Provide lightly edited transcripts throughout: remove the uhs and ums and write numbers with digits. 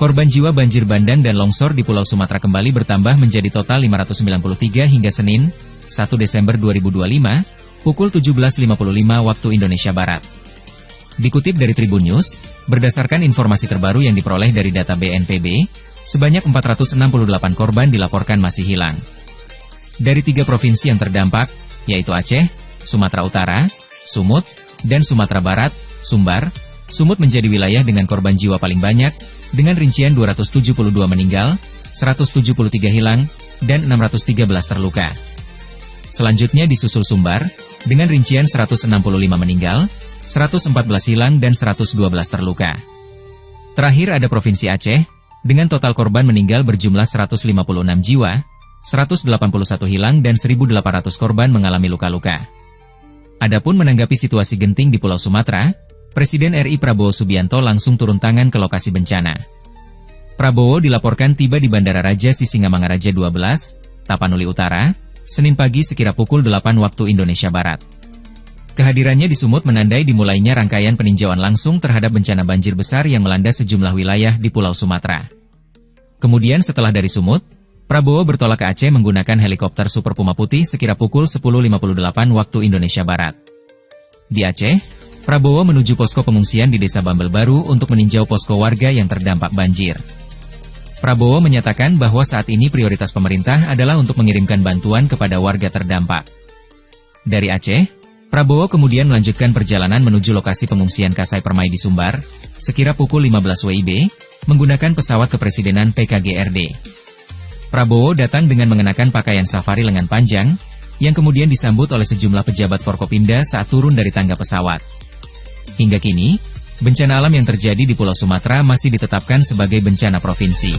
Korban jiwa banjir bandang dan longsor di Pulau Sumatera kembali bertambah menjadi total 593 hingga Senin, 1 Desember 2025, pukul 17.55 waktu Indonesia Barat. Dikutip dari Tribun News, berdasarkan informasi terbaru yang diperoleh dari data BNPB, sebanyak 468 korban dilaporkan masih hilang. Dari 3 provinsi yang terdampak, yaitu Aceh, Sumatera Utara, Sumut, dan Sumatera Barat, Sumbar. Sumut menjadi wilayah dengan korban jiwa paling banyak, dengan rincian 272 meninggal, 173 hilang, dan 613 terluka. Selanjutnya disusul Sumbar, dengan rincian 165 meninggal, 114 hilang, dan 112 terluka. Terakhir ada Provinsi Aceh, dengan total korban meninggal berjumlah 156 jiwa, 181 hilang, dan 1.800 korban mengalami luka-luka. Adapun menanggapi situasi genting di Pulau Sumatera, Presiden RI Prabowo Subianto langsung turun tangan ke lokasi bencana. Prabowo dilaporkan tiba di Bandara Raja Sisingamangaraja 12, Tapanuli Utara, Senin pagi sekira pukul 8 waktu Indonesia Barat. Kehadirannya di Sumut menandai dimulainya rangkaian peninjauan langsung terhadap bencana banjir besar yang melanda sejumlah wilayah di Pulau Sumatera. Kemudian setelah dari Sumut, Prabowo bertolak ke Aceh menggunakan helikopter Super Puma Putih sekira pukul 10.58 waktu Indonesia Barat. Di Aceh, Prabowo menuju posko pengungsian di Desa Bambel Baru untuk meninjau posko warga yang terdampak banjir. Prabowo menyatakan bahwa saat ini prioritas pemerintah adalah untuk mengirimkan bantuan kepada warga terdampak. Dari Aceh, Prabowo kemudian melanjutkan perjalanan menuju lokasi pengungsian Kasai Permai di Sumbar, sekira pukul 15 WIB, menggunakan pesawat kepresidenan PKGRD. Prabowo datang dengan mengenakan pakaian safari lengan panjang, yang kemudian disambut oleh sejumlah pejabat Forkopimda saat turun dari tangga pesawat. Hingga kini, bencana alam yang terjadi di Pulau Sumatera masih ditetapkan sebagai bencana provinsi.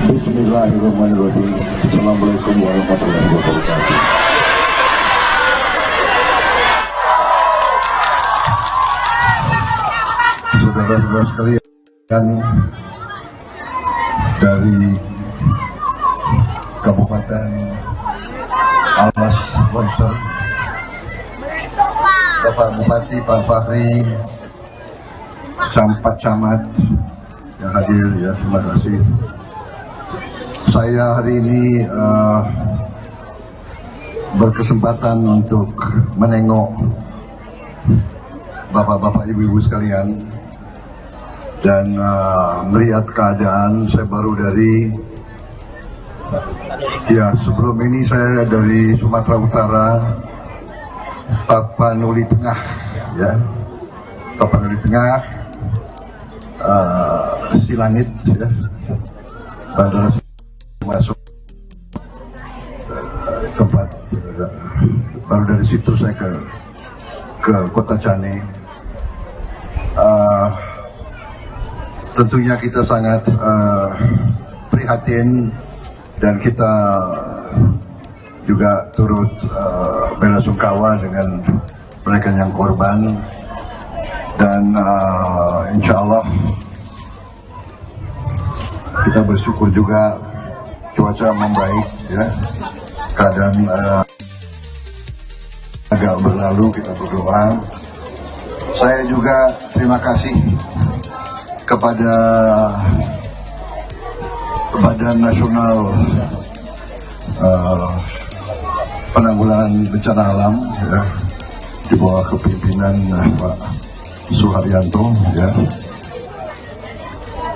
Bismillahirrahmanirrahim. Assalamualaikum warahmatullahi wabarakatuh. Saudara-saudara sekalian, dari Kabupaten Alas Longsor, Bapak Bupati, Pak Fahri, Sampat Camat yang hadir, ya terima kasih. Saya hari ini berkesempatan untuk menengok bapak-bapak, ibu-ibu sekalian dan melihat keadaan. Saya baru dari, sebelum ini saya dari Sumatera Utara, Tapanuli Tengah, ya, Tapanuli Tengah, Silangit, ya, Bandara masuk tempat, baru dari situ saya ke Kota Cane. Tentunya kita sangat prihatin dan kita juga turut belasungkawa dengan mereka yang korban, dan insya Allah kita bersyukur juga cuaca membaik, ya, keadaan agak berlalu, kita berdoa. Saya juga terima kasih kepada Badan Nasional Penanggulangan Bencana Alam, ya, di bawah kepemimpinan Pak Suharyanto, ya.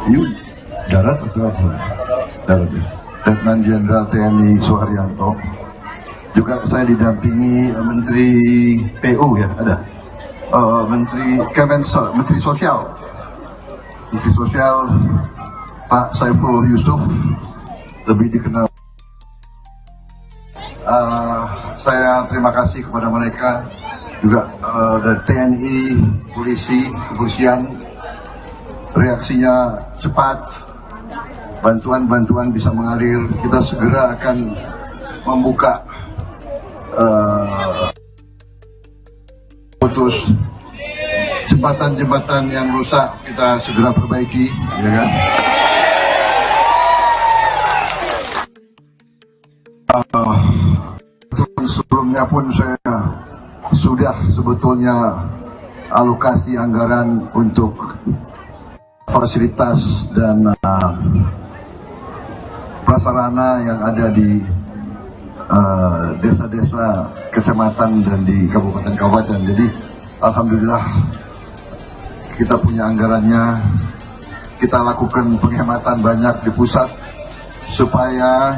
Ini darat atau apa? Darat, ya. Letnan Jenderal TNI Suharyanto. Juga saya didampingi Menteri PU, ya, ada Menteri Sosial Pak Saifullah Yusuf, lebih dikenal. Saya terima kasih kepada mereka juga, dari TNI, polisi, kepolisian, reaksinya cepat, bantuan-bantuan bisa mengalir. Kita segera akan membuka putus jembatan-jembatan yang rusak, kita segera perbaiki, ya kan? Sebelumnya pun saya sudah sebetulnya alokasi anggaran untuk fasilitas dan prasarana yang ada di desa-desa, kecamatan dan di kabupaten-kabupaten. Jadi alhamdulillah kita punya anggarannya. Kita lakukan penghematan banyak di pusat supaya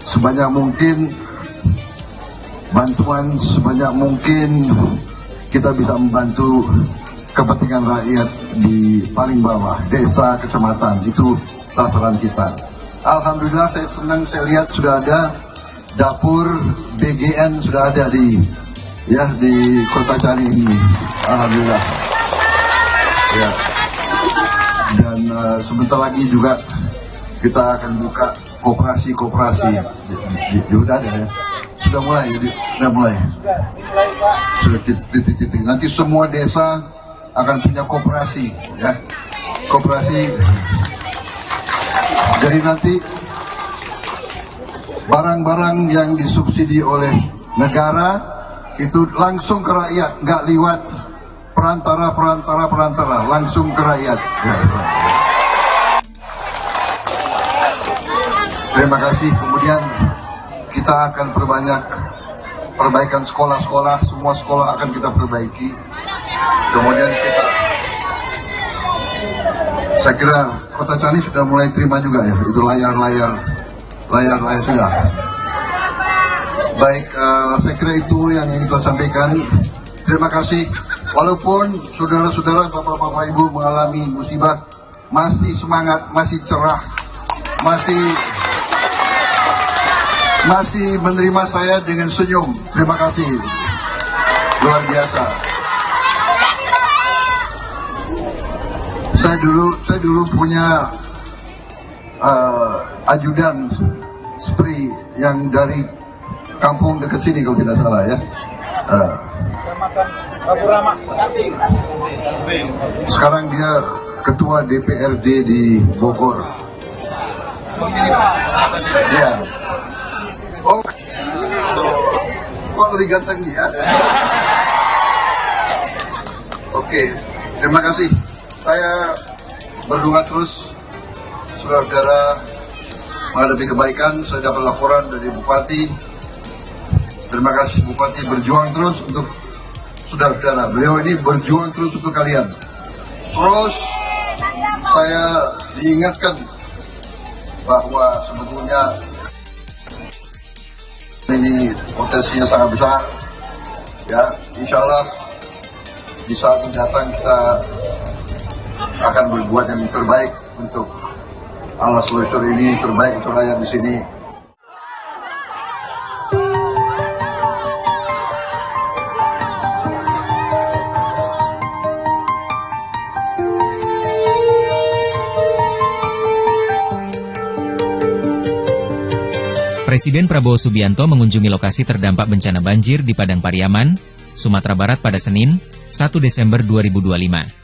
sebanyak mungkin bantuan, sebanyak mungkin kita bisa membantu kepentingan rakyat di paling bawah, desa, kecamatan. Itu sasaran kita. Alhamdulillah saya senang, saya lihat sudah ada dapur BGN sudah ada di Kota Cani ini. Alhamdulillah. Ya. Dan sebentar lagi juga kita akan buka koperasi. Sudah ada ya. Sudah mulai. Sudah titik. Nanti semua desa akan punya koperasi, ya. Koperasi. Jadi nanti barang-barang yang disubsidi oleh negara itu langsung ke rakyat, nggak lewat perantara, langsung ke rakyat. Ya. Terima kasih. Kemudian kita akan perbanyak perbaikan sekolah-sekolah, semua sekolah akan kita perbaiki. Kemudian saya kira Kota Cani sudah mulai terima juga ya, itu layar sudah. Baik, saya kira itu yang ingin saya sampaikan. Terima kasih. Walaupun saudara-saudara, bapak-bapak, ibu mengalami musibah, masih semangat, masih cerah, masih menerima saya dengan senyum. Terima kasih, luar biasa. Saya dulu punya ajudan SPRI yang dari kampung dekat sini kalau tidak salah ya. Sekarang dia ketua DPRD di Bogor. Ya. Oh, kok lebih ganteng dia? Oke, terima kasih. Saya berdoa terus, saudara-saudara, menghadapi kebaikan. Saya dapat laporan dari Bupati. Terima kasih Bupati, berjuang terus untuk saudara-saudara. Beliau ini berjuang terus untuk kalian. Terus saya diingatkan bahwa sebetulnya ini potensinya sangat besar. Ya, insya Allah di saat mendatang kita akan berbuat yang terbaik untuk Alas Longsor ini, terbaik untuk rakyat di sini. Presiden Prabowo Subianto mengunjungi lokasi terdampak bencana banjir di Padang Pariaman, Sumatera Barat pada Senin, 1 Desember 2025.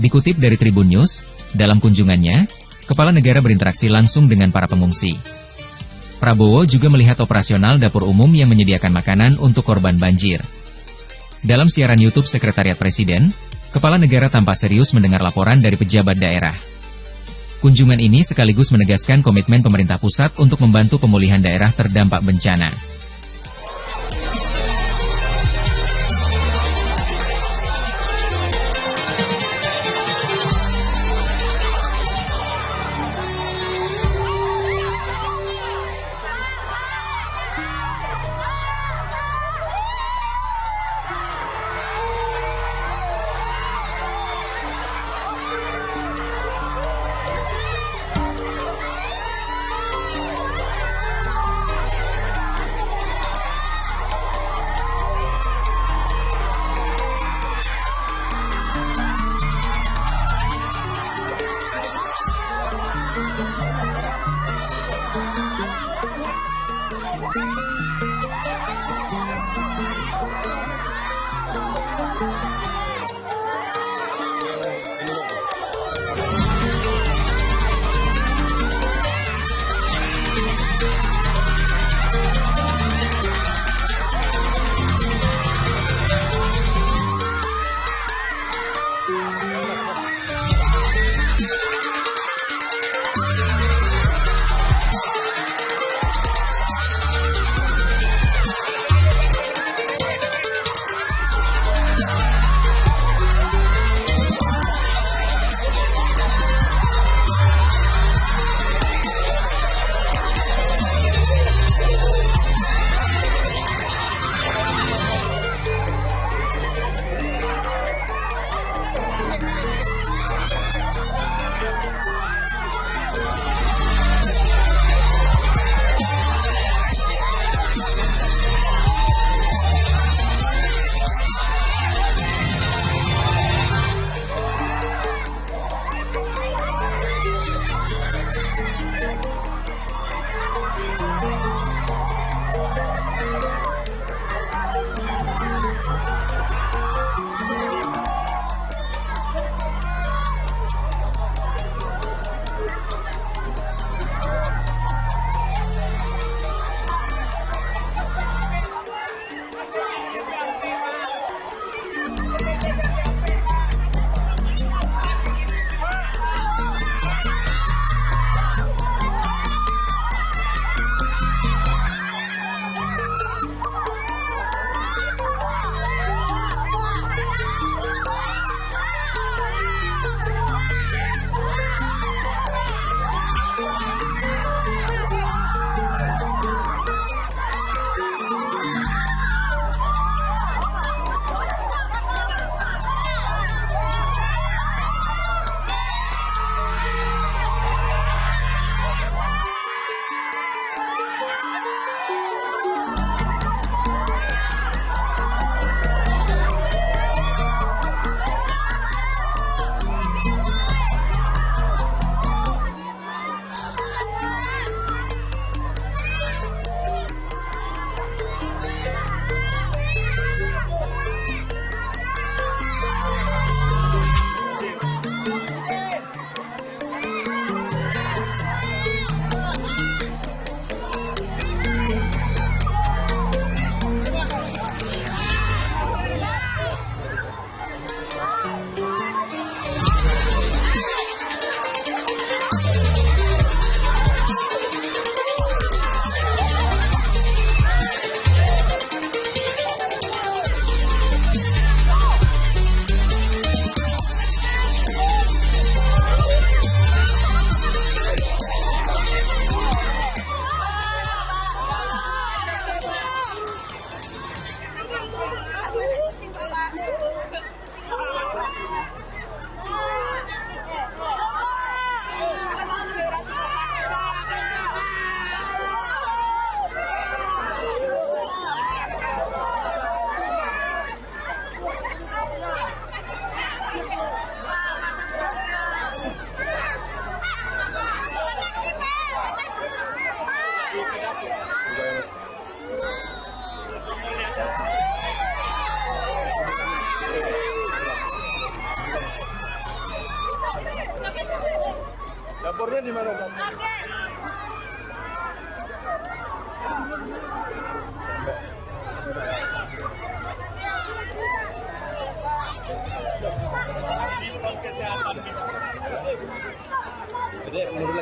Dikutip dari Tribun News, dalam kunjungannya, Kepala Negara berinteraksi langsung dengan para pengungsi. Prabowo juga melihat operasional dapur umum yang menyediakan makanan untuk korban banjir. Dalam siaran YouTube Sekretariat Presiden, Kepala Negara tampak serius mendengar laporan dari pejabat daerah. Kunjungan ini sekaligus menegaskan komitmen pemerintah pusat untuk membantu pemulihan daerah terdampak bencana.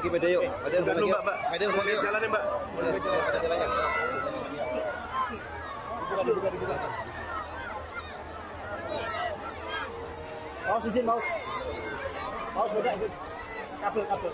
sepeda yuk. Ada yang Dulu, Mbak. Ada yang Boleh jalan ya, Mbak. Ada jalannya. Dibuka. Maus izin, Maus. Maus beda izin. Kabel.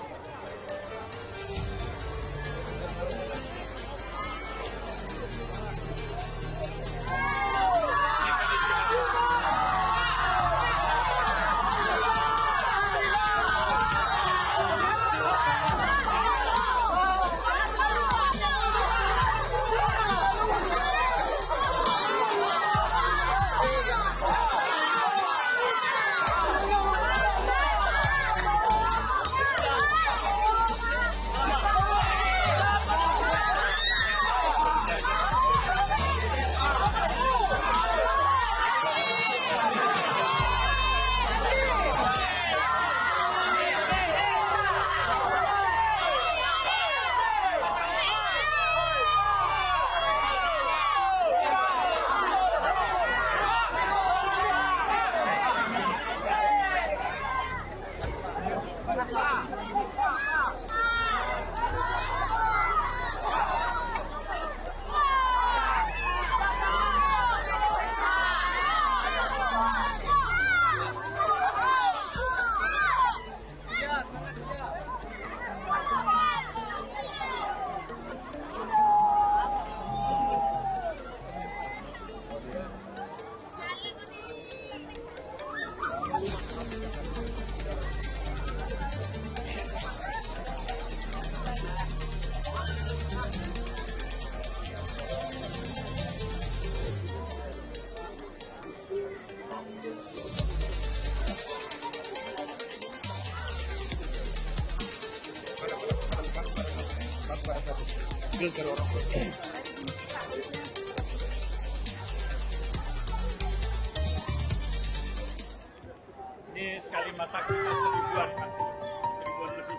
Ini sekali masak bisa 1000-an, Pak. 1000-an lebih.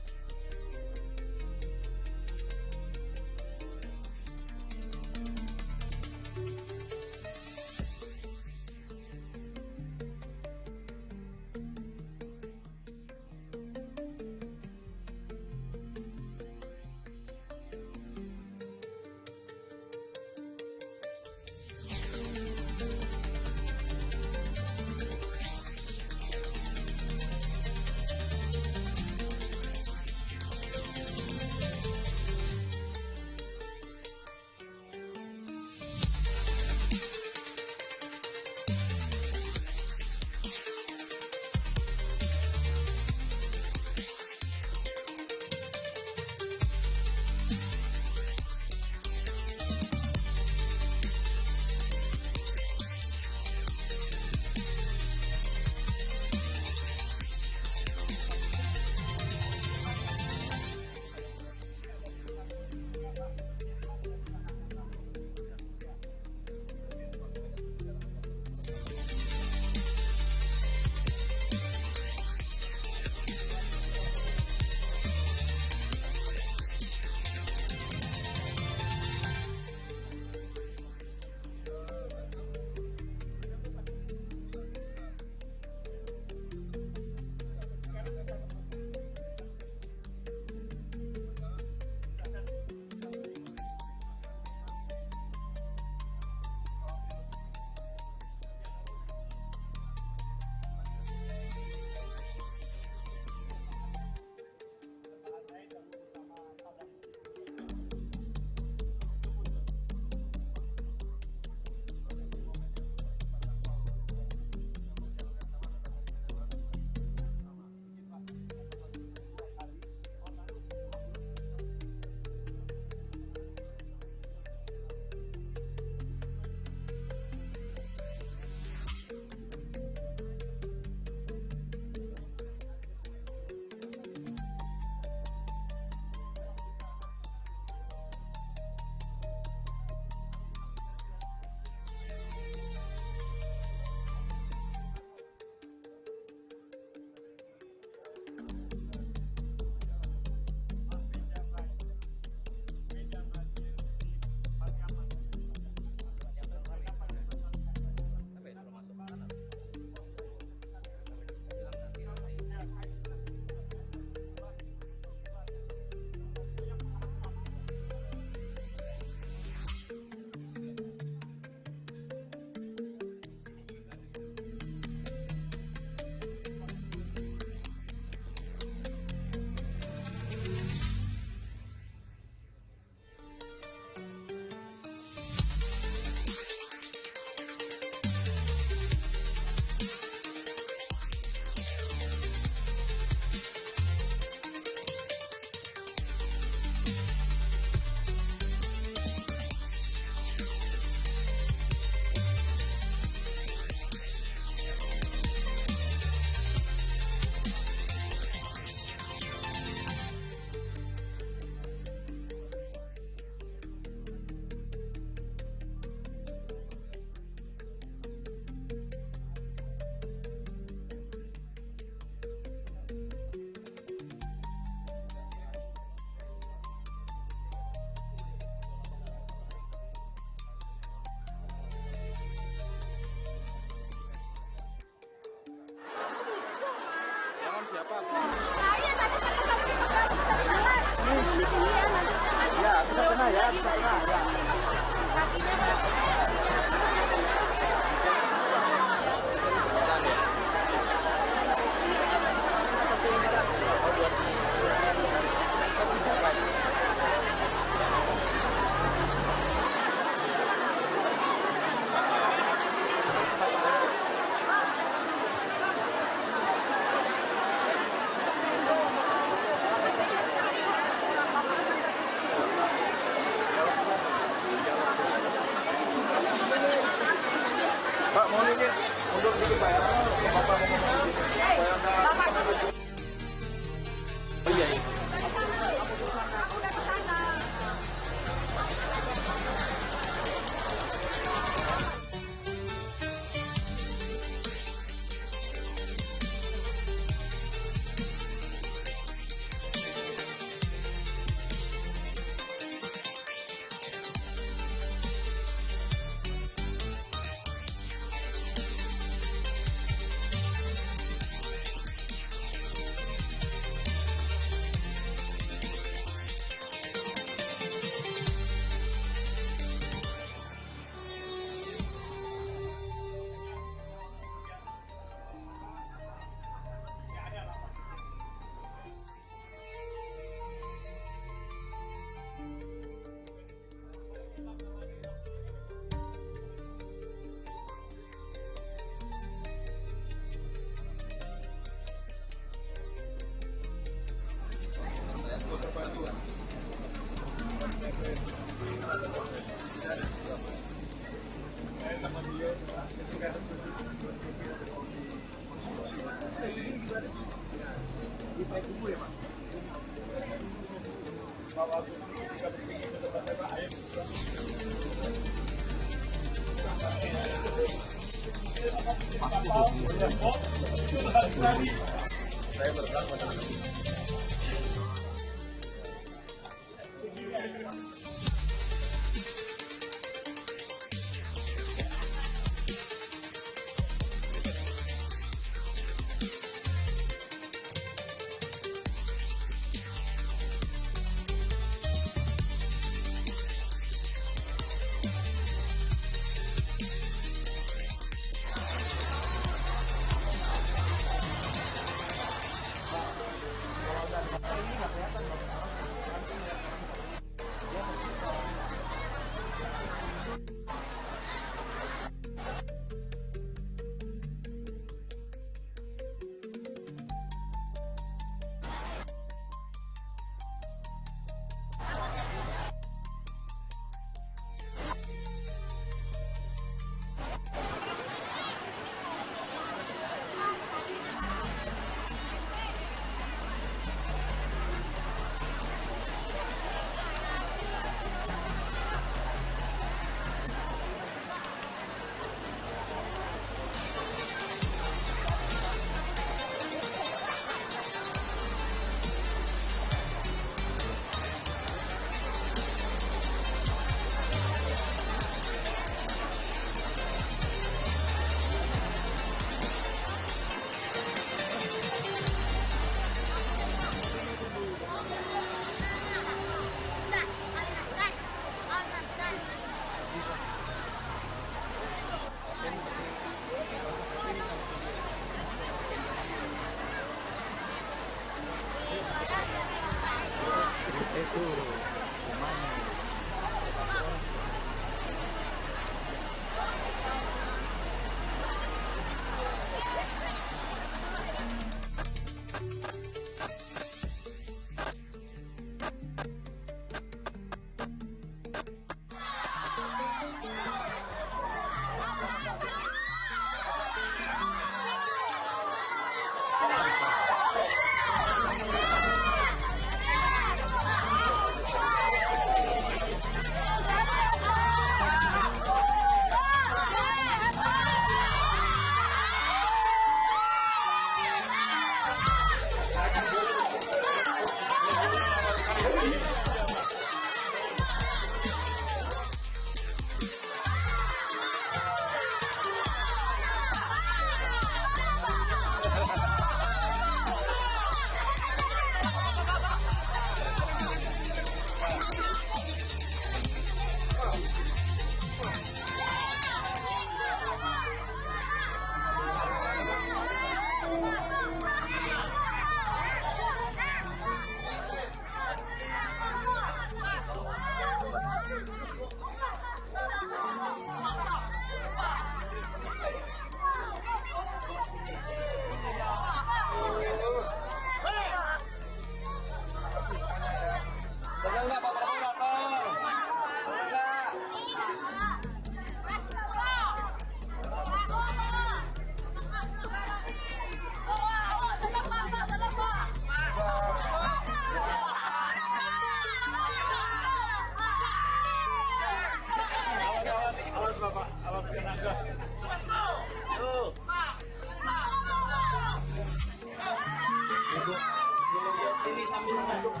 Boleh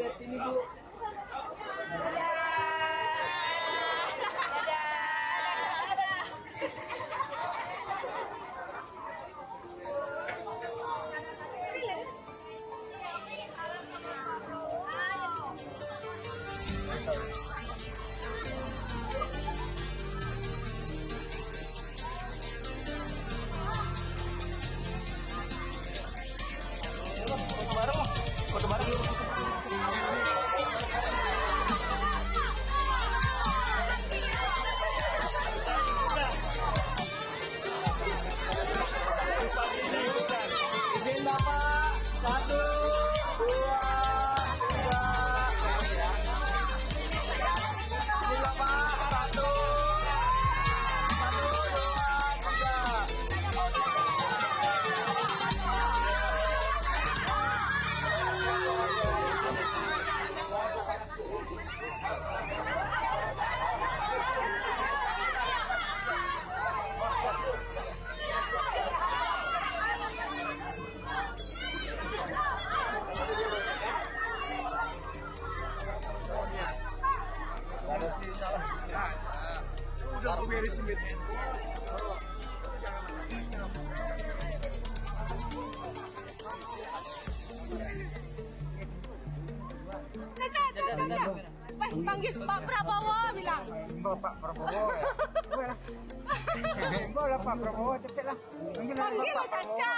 lihat sini, Bu. Udah aku beresin BTS. Panggil Pak Prabowo bilang. Pak Prabowo ya. Boleh Pak Prabowo cepat lah. Panggil Caca.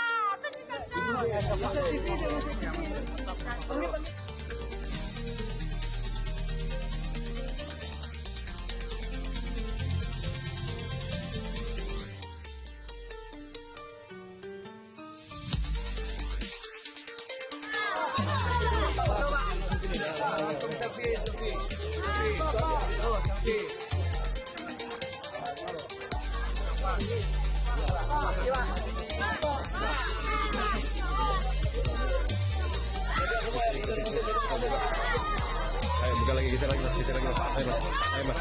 Ayo buka lagi, geser lagi mas, geser lagi mas. Ayo mas, ayo mas.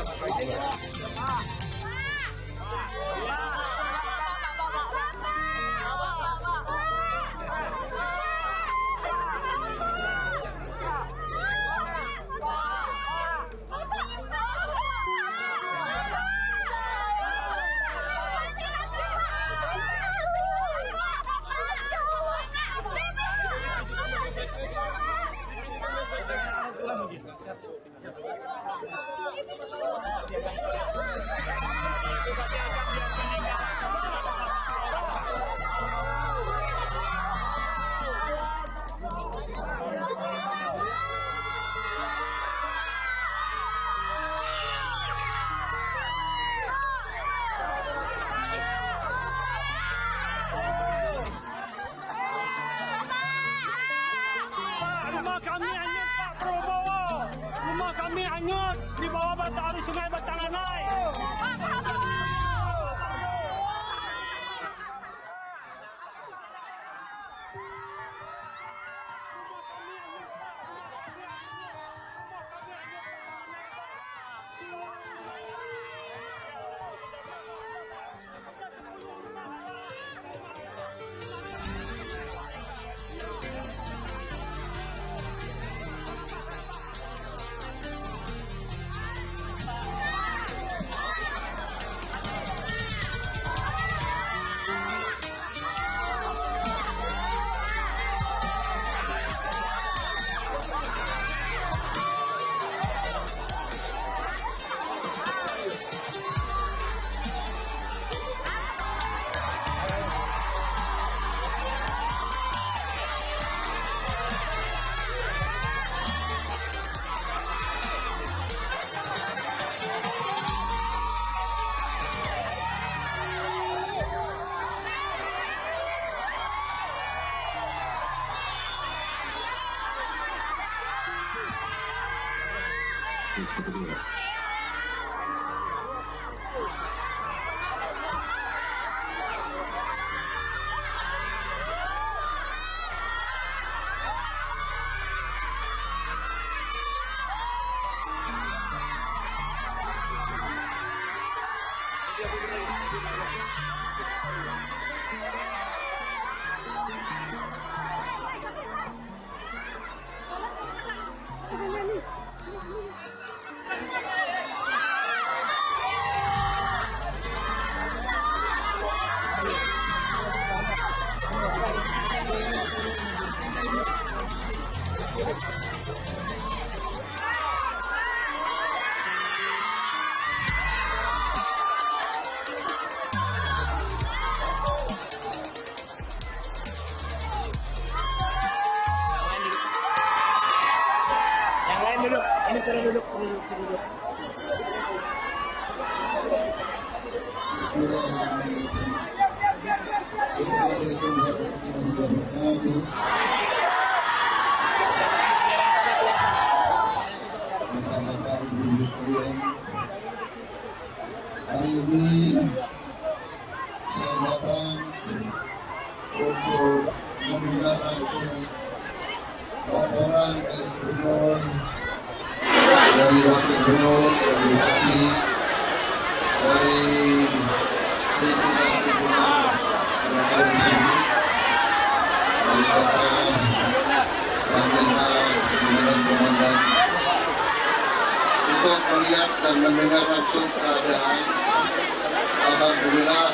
Rumah kami hanyut Pak Prabowo. Rumah kami hanyut di bawah batang sungai Batanganai. Yang lain duduk. Ini suruh duduk, suruh duduk. Hari ini saya datang untuk mendengar langsung laporan dari Gubernur, dari Wakil Gubernur, dari Bupati, dari pimpinan-pimpinan yang ada di sini, dari Kota, Panglima, Komandan, untuk melihat dan mendengar langsung keadaan. Alhamdulillah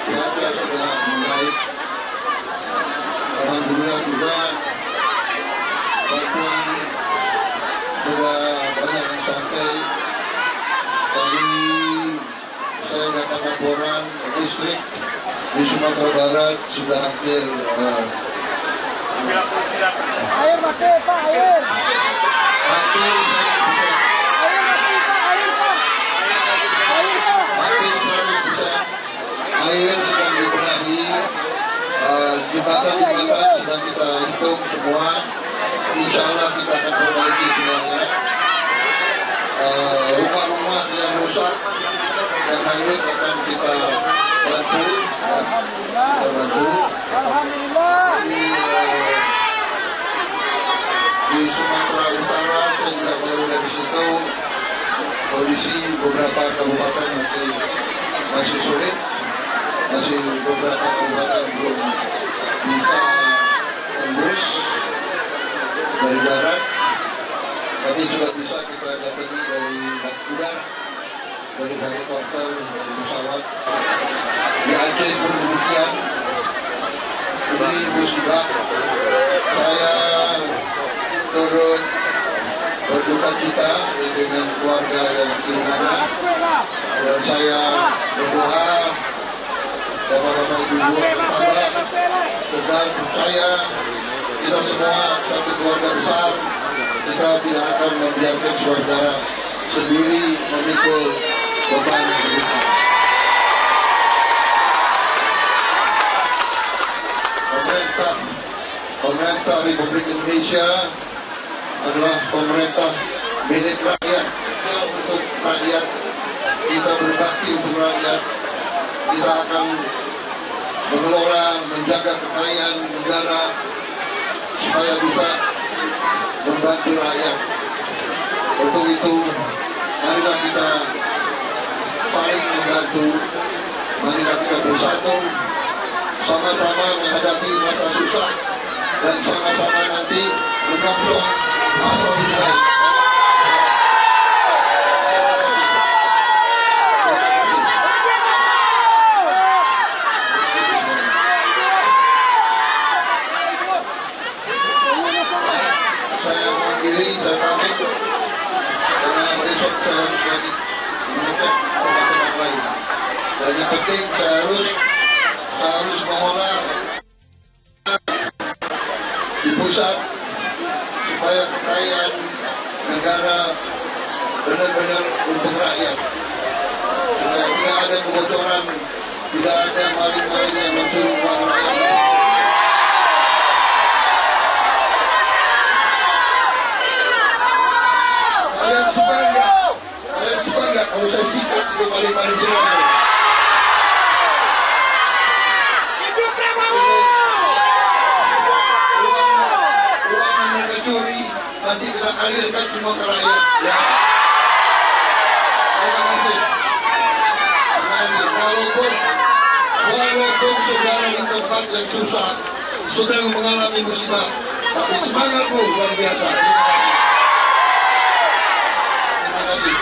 cuaca sudah membaik. Alhamdulillah juga bantuan sudah banyak yang sampai. Tadi saya dapat laporan listrik di Sumatera Barat sudah hampir Air mati, Pak, air. hampir 100%. Air sedang dibenahi, jembatan-jembatan sedang kita hitung semua. Insya Allah kita akan perbaiki semuanya. Rumah-rumah yang rusak dan hanyut akan kita bantu. Alhamdulillah. Di Sumatera Utara saya juga baru dari situ. Kondisi beberapa kabupaten masih sulit, masih beberapa kabupaten belum bisa tembus dari darat, tapi sudah bisa kita datangi dari udara, dari helikopter, dari pesawat. Di Aceh pun demikian. Ini musibah. Saya turut berduka cita dengan keluarga yang kehilangan, dan saya berdoa bapak-bapak ibu tetap tegar percaya kita semua satu keluarga besar. Kita tidak akan membiarkan saudara sendiri memikul beban hidup. Pemerintah Republik Indonesia adalah pemerintah milik rakyat. Untuk rakyat, kita berbakti untuk rakyat. Kita akan mengelola, menjaga kekayaan negara supaya bisa membantu rakyat. Untuk itu, marilah kita saling membantu. Marilah kita bersatu, sama-sama menghadapi masa susah, dan sama-sama nanti menyongsong masa lebih baik. Saya mengakhiri, saya pamit, karena besok saya harus lagi mengecek tempat-tempat lain. Dan yang penting saya harus mengolah di pusat supaya kekayaan negara benar-benar untuk rakyat, supaya tidak ada kebocoran, tidak ada maling-maling yang mencuri uang rakyat. Kalian suka nggak kalau saya sikat itu maling-maling semua? Nanti kita alirkan semua ke rakyat. Ya. Terima kasih. walaupun saudara di tempat yang susah sedang mengalami musibah, tapi semangatmu luar biasa. Terima kasih.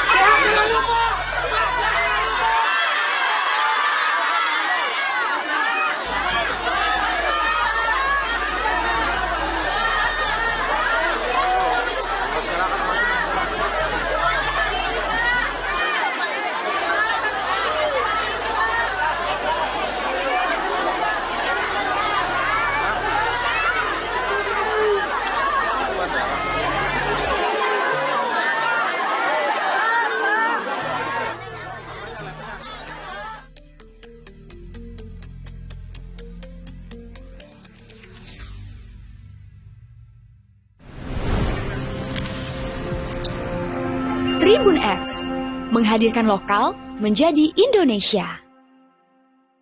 Tribun X menghadirkan lokal menjadi Indonesia.